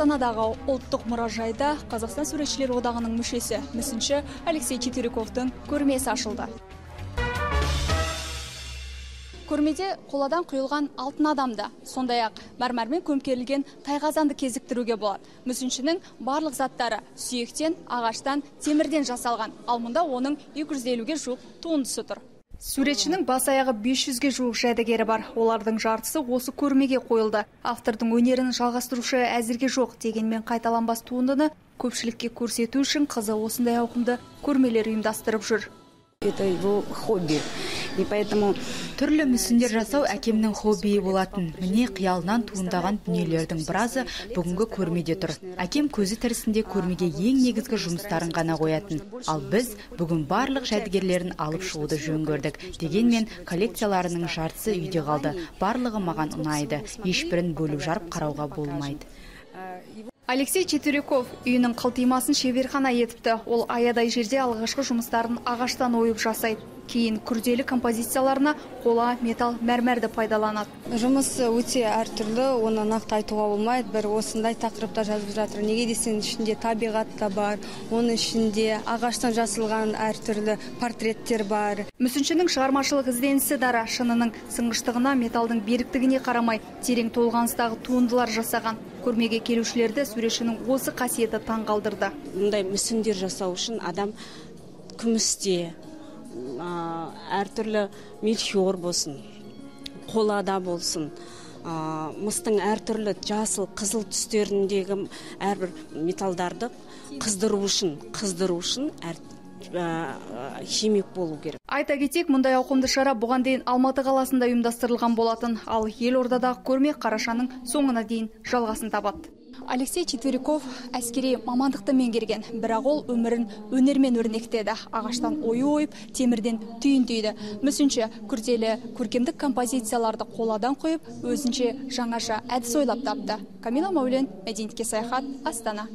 Астанадағы ұлттық мұражайда Қазақстан суретшілер одағының мүшесі мүсінші Алексей Четвериковтың көрмесі ашылды. Көрмеде қоладан құйылған алтын адамды, сондай-ақ мәрмәрмен көмкерілген тайқазанды кезіктіруге болады. Мүсіншінің барлық заттары сүйектен, ағаштан, темірден жасалған, ал мұнда оның 250-ге жуық туындысы тұр. Суретшінің бас аяғы 500-ге жуық жәдігері бар. Олардың жартысы осы көрмеге қойылды. Автордың өнерін жалғастырушы әзірге жоқ, дегенмен қайталанбас туындыны көпшілікке көрсету үшін қызы осындай ауқымды көрмелер ұйымдастырып жүр. Это его хобби. И поэтому түрлі мүсіндер жасау әкемнің хоббиі болатын. Міне қиялынан туындаған дүниелердің біразы бүгінгі көрмеде тұр. Әкем көзі тірісінде көрмеге ең негізгі жұмыстарын ғана қоятын. Ал біз бүгін барлық жәдігерлерін алып шығуды жөн көрдік. Дегенмен коллекцияларының жартысы үйде қалды. Барлығы маған ұнайды. Ешбірін бөліп жарып қарауға болмайды. Алексей Четвериков үйінің қылтимасын шеберхана етіпті. Ол аядай жерде алғашқы жұмыстарын ағаштан ойып жасайды. Кейін күрделі композицияларына қола, металл, мәрмәрді пайдаланады. жұмысы өте әртүрлі, оны нақты айтуға болмайды. Бір осындай тақырыпта жазып жатыр. Неге десең, ішінде табиғат та бар, оның ішінде ағаштан жасалған әртүрлі портреттер бар. Мүсіншінің шығармашылық ізденісі дара, шынының сыңғыштығына, металдың беріктігіне қарамай, терең толғаныстағы туындылар жасаған. Көрмеге келушілерді суретшінің осы қасиеті таң қалдырды. Мұндай мүсіндер жасау үшін адам күмісте, әртүрлі мельхиор болсын, қолада болсын, мыстың әртүрлі жасыл, қызыл түстеріндегі әрбір металдарды қыздыру үшін химик болу керек. Айта кетек, мұндай ауқымды шара бұған дейін Алматы қаласында ұйымдастырылған болатын, ал елордадағы көрме қарашаның соңына дейін жалғасын табады. Алексей Четвериков әскери мамандықты меңгерген, бірақ ол өмірін өнермен өрнектеді. Ағаштан ою ойып, темірден түйін түйді. Мүсінші күрделі көркемдік композицияларды қоладан қойып, өзінше жаңаша әдіс ойлап тапты. Камила Маулен, Мәдениетке саяхат, Астана.